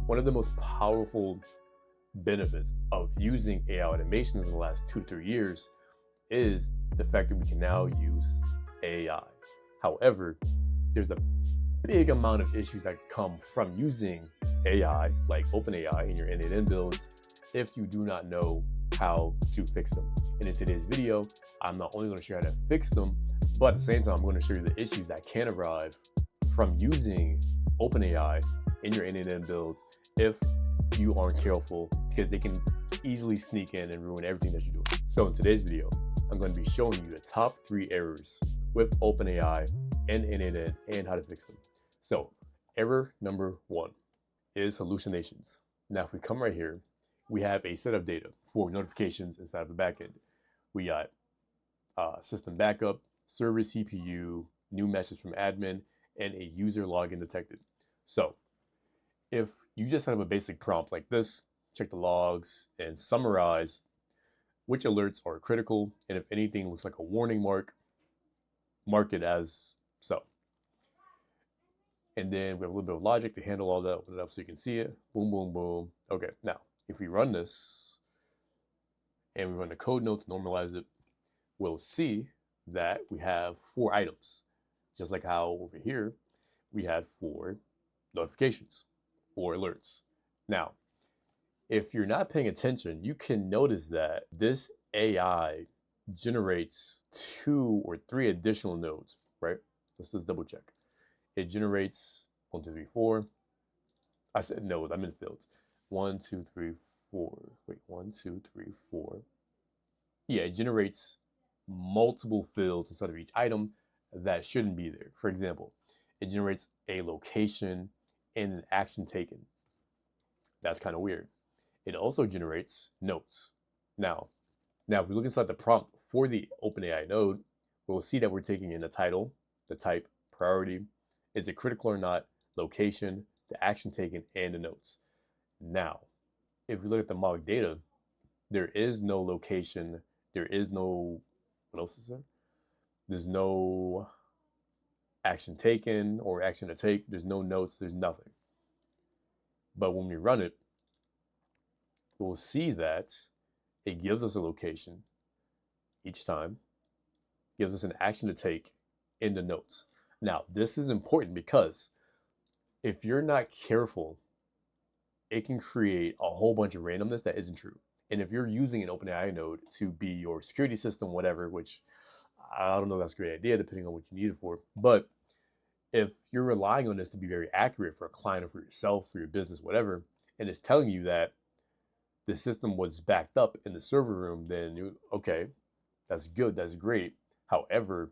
One of the most powerful benefits of using AI automations in the last 2 to 3 years is the fact that we can now use AI. However, there's a big amount of issues that come from using AI, like OpenAI in your end-to-end builds, if you do not know how to fix them. And in today's video, I'm not only going to show you how to fix them, but at the same time, I'm going to show you the issues that can arise from using OpenAI in your end-to-end builds if you aren't careful, because they can easily sneak in and ruin everything that you're doing. So in today's video, I'm going to be showing you the top 3 errors with OpenAI and end-to-end and how to fix them. So error number 1 is hallucinations. Now, if we come right here, we have a set of data for notifications inside of the backend. We got system backup, server CPU, new message from admin, and a user login detected. So if you just have a basic prompt like this, check the logs and summarize which alerts are critical, and if anything looks like a warning mark it as so. And then we have a little bit of logic to handle all that, open it up so you can see it. Boom, boom, boom. Okay, now if we run this and we run the code note to normalize it, we'll see that we have 4 items, just like how over here we had 4 notifications or alerts. Now, if you're not paying attention, you can notice that this AI generates 2 or 3 additional nodes, right? Let's just double check. It generates 1, 2, 3, 4. I said nodes, I'm in fields. 1, 2, 3, 4. Wait, 1, 2, 3, 4. Yeah, it generates multiple fields instead of each item that shouldn't be there. For example, it generates a location and an action taken. That's kind of weird. It also generates notes. Now, if we look inside the prompt for the OpenAI node, we'll see that we're taking in the title, the type, priority, is it critical or not, location, the action taken, and the notes. Now, if we look at the mock data, there is no location, there is no, what else is there? There's no action taken or action to take, there's no notes, there's nothing. But when we run it, we'll see that it gives us a location each time, gives us an action to take in the notes. Now, this is important because if you're not careful, it can create a whole bunch of randomness that isn't true. And if you're using an OpenAI node to be your security system, whatever, which I don't know if that's a great idea depending on what you need it for, but if you're relying on this to be very accurate for a client or for yourself, for your business, whatever, and it's telling you that the system was backed up in the server room, then okay, that's good, that's great. However,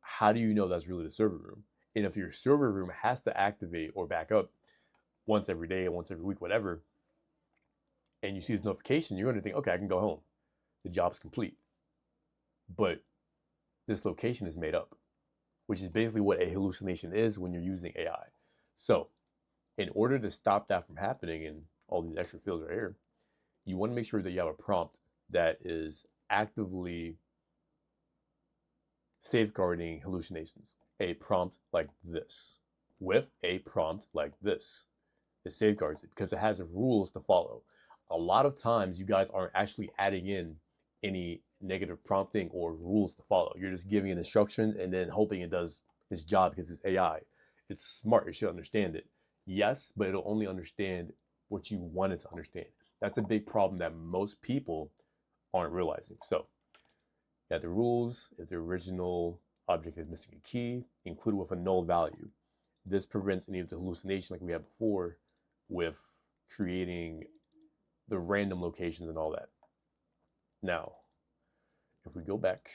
how do you know that's really the server room? And if your server room has to activate or back up once every day, once every week, whatever, and you see this notification, you're going to think, okay, I can go home. The job's complete. But this location is made up, which is basically what a hallucination is when you're using AI. So in order to stop that from happening and all these extra fields are here, you want to make sure that you have a prompt that is actively safeguarding hallucinations. A prompt like this with a prompt like this, it safeguards it because it has rules to follow. A lot of times you guys aren't actually adding in any negative prompting or rules to follow. You're just giving it instructions and then hoping it does its job because it's AI. It's smart, it should understand it. Yes, but it'll only understand what you want it to understand. That's a big problem that most people aren't realizing. So you have the rules. If the original object is missing a key, include it with a null value. This prevents any of the hallucination like we had before with creating the random locations and all that. Now, if we go back,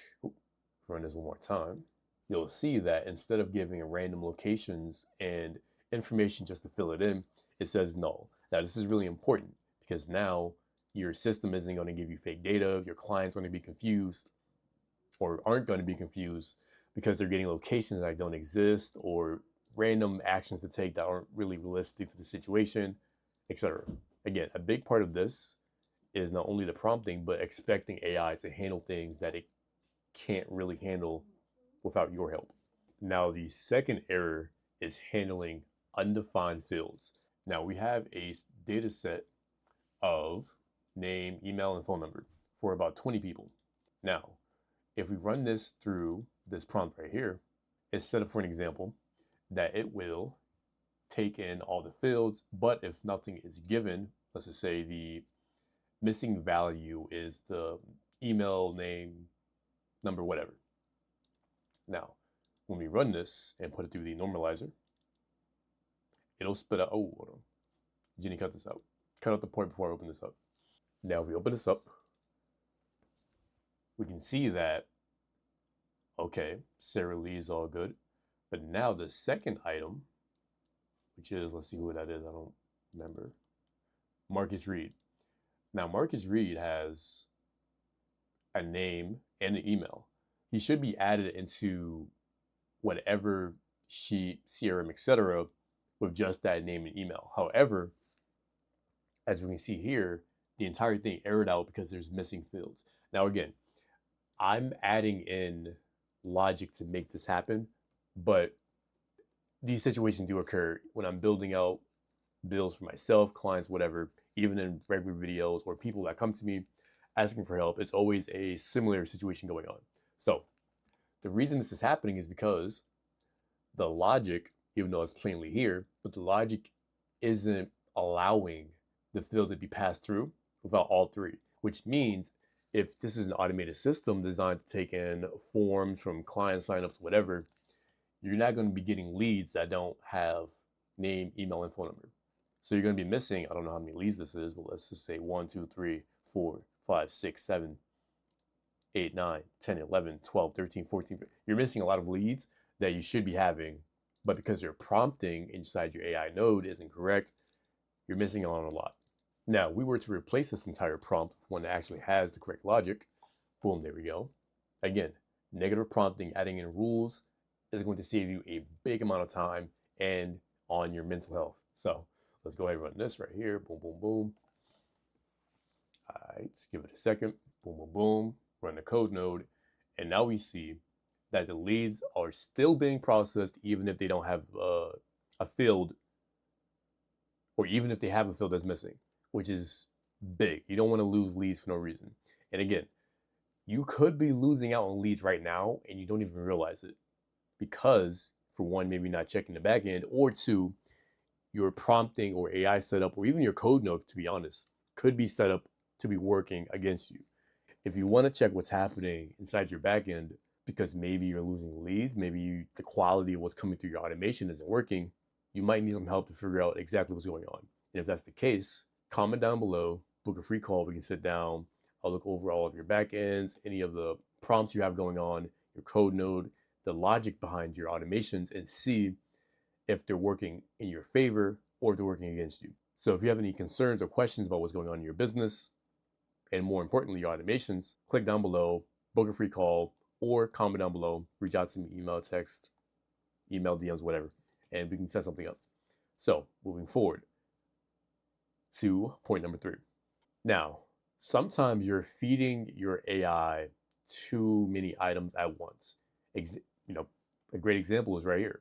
run this one more time, you'll see that instead of giving random locations and information just to fill it in, it says null. Now, this is really important because now your system isn't going to give you fake data. Your client's going to be confused or aren't going to be confused because they're getting locations that don't exist or random actions to take that aren't really realistic to the situation, etc. Again, a big part of this is not only the prompting, but expecting AI to handle things that it can't really handle without your help. Now, the second error is handling undefined fields. Now we have a data set of name, email, and phone number for about 20 people. Now, if we run this through this prompt right here, it's set up for an example that it will take in all the fields, but if nothing is given, let's just say the missing value is the email, name, number, whatever. Now, when we run this and put it through the normalizer, it'll spit out, oh, hold on. Jenny, cut this out. Cut out the point before I open this up. Now, if we open this up, we can see that, okay, Sarah Lee is all good. But now the second item, which is, let's see who that is, I don't remember, Marcus Reed. Now, Marcus Reed has a name and an email. He should be added into whatever sheet, CRM, etc., with just that name and email. However, as we can see here, the entire thing errored out because there's missing fields. Now, again, I'm adding in logic to make this happen, but these situations do occur when I'm building out bills for myself, clients, whatever, even in regular videos or people that come to me asking for help. It's always a similar situation going on. So the reason this is happening is because the logic, even though it's plainly here, but the logic isn't allowing the field to be passed through without all three, which means if this is an automated system designed to take in forms from client signups, whatever, you're not going to be getting leads that don't have name, email, and phone number. So you're going to be missing, I don't know how many leads this is, but let's just say 1, 2, 3, 4, 5, 6, 7, 8, 9, 10, 11, 12, 13, 14. You're missing a lot of leads that you should be having, but because your prompting inside your AI node isn't correct, you're missing out on a lot. Now, we were to replace this entire prompt with one that actually has the correct logic. Boom, there we go. Again, negative prompting, adding in rules is going to save you a big amount of time and on your mental health. So let's go ahead and run this right here. Boom, boom, boom. All right, let's give it a second. Boom, boom, boom. Run the code node. And now we see that the leads are still being processed even if they don't have a field, or even if they have a field that's missing, which is big. You don't want to lose leads for no reason. And again, you could be losing out on leads right now and you don't even realize it because, for one, maybe not checking the back end, or two, your prompting or AI setup, or even your code node, to be honest, could be set up to be working against you. If you want to check what's happening inside your back end, because maybe you're losing leads, maybe the quality of what's coming through your automation isn't working, you might need some help to figure out exactly what's going on. And if that's the case, comment down below, book a free call. We can sit down. I'll look over all of your back ends, any of the prompts you have going on, your code node, the logic behind your automations, and see if they're working in your favor or if they're working against you. So if you have any concerns or questions about what's going on in your business, and more importantly, your automations, click down below, book a free call, or comment down below, reach out to me, email, text, email, DMs, whatever, and we can set something up. So moving forward to point number 3. Now, sometimes you're feeding your AI too many items at once. A great example is right here.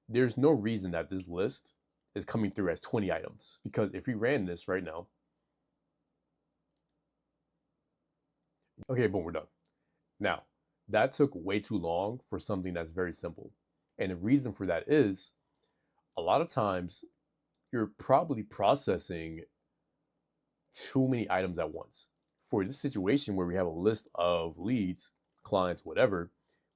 There's no reason that this list is coming through as 20 items, because if we ran this right now, okay, boom, we're done. Now, that took way too long for something that's very simple. And the reason for that is a lot of times you're probably processing too many items at once. For this situation where we have a list of leads, clients, whatever,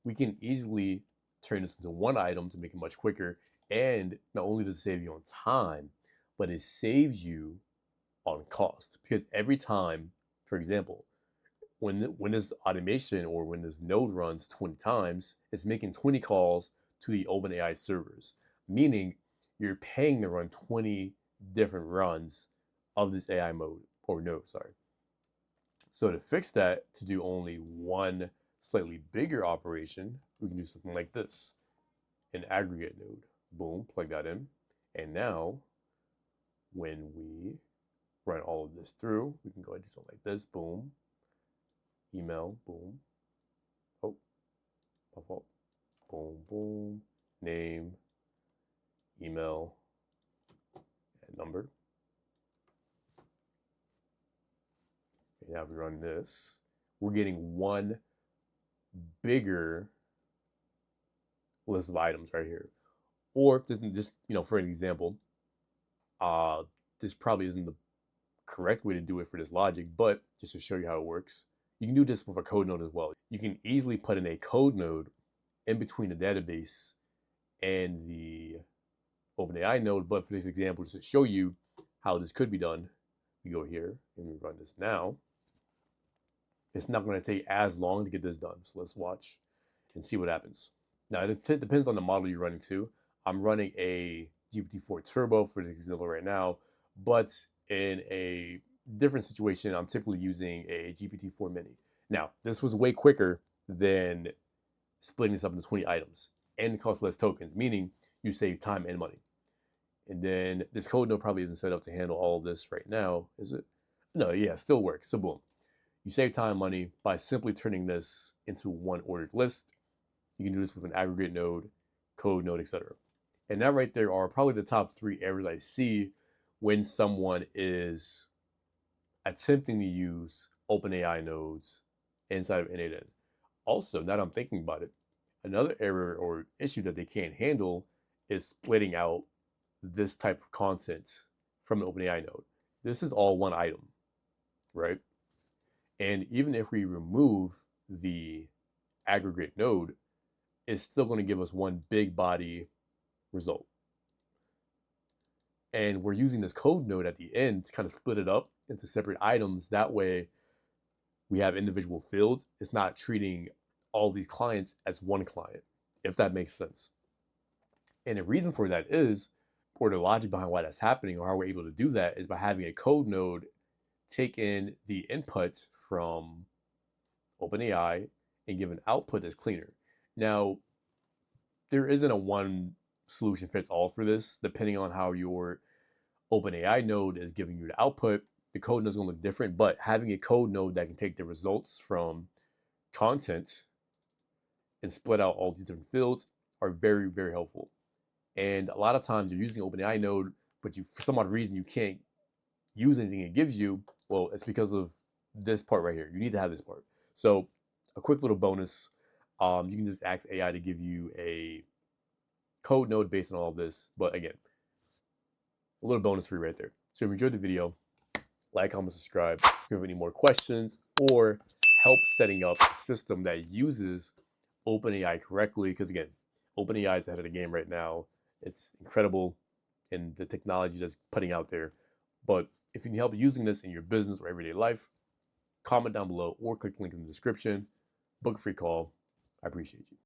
we can easily turn this into one item to make it much quicker. And not only does it save you on time, but it saves you on cost. Because every time, for example, when this automation or when this node runs 20 times, it's making 20 calls to the OpenAI servers, meaning you're paying to run 20 different runs of this AI mode or node, sorry. So to fix that, to do only one slightly bigger operation, we can do something like this, an aggregate node. Boom, plug that in. And now when we run all of this through, we can go ahead and do something like this, boom, email, boom, oh, my fault, boom, boom, name, email, if we run this, we're getting one bigger list of items right here. Or just, for an example, this probably isn't the correct way to do it for this logic, but just to show you how it works, you can do this with a code node as well. You can easily put in a code node in between the database and the OpenAI node, but for this example, just to show you how this could be done, we go here and we run this now. It's not going to take as long to get this done. So let's watch and see what happens. Now, it depends on the model you're running too. I'm running a GPT-4 Turbo for this example right now, but in a different situation, I'm typically using a GPT-4 Mini. Now, this was way quicker than splitting this up into 20 items and cost less tokens, meaning you save time and money. And then this code node probably isn't set up to handle all of this right now, is it? No, yeah, it still works. So boom. You save time and money by simply turning this into one ordered list. You can do this with an aggregate node, code node, etc. And that right there are probably the top 3 errors I see when someone is attempting to use OpenAI nodes inside of n8n. Also, now that I'm thinking about it, another error or issue that they can't handle is splitting out this type of content from an OpenAI node. This is all one item, right? And even if we remove the aggregate node, it's still going to give us one big body result. And we're using this code node at the end to kind of split it up into separate items. That way we have individual fields. It's not treating all these clients as one client, if that makes sense. And the reason for that is, or the logic behind why that's happening, or how we're able to do that, is by having a code node take in the input from OpenAI and give an output that's cleaner. Now, there isn't a one solution fits all for this. Depending on how your OpenAI node is giving you the output, the code node is going to look different. But having a code node that can take the results from content and split out all these different fields are very, very helpful. And a lot of times you're using OpenAI node, but for some odd reason you can't use anything it gives you. Well, it's because of this part right here. You need to have this part. So a quick little bonus, you can just ask AI to give you a code node based on all of this. But again, a little bonus for you right there. So if you enjoyed the video, like, comment, subscribe. If you have any more questions or help setting up a system that uses OpenAI correctly, because again, OpenAI is ahead of the game right now. It's incredible in the technology that's putting out there. But if you need help using this in your business or everyday life, comment down below or click the link in the description. Book a free call. I appreciate you.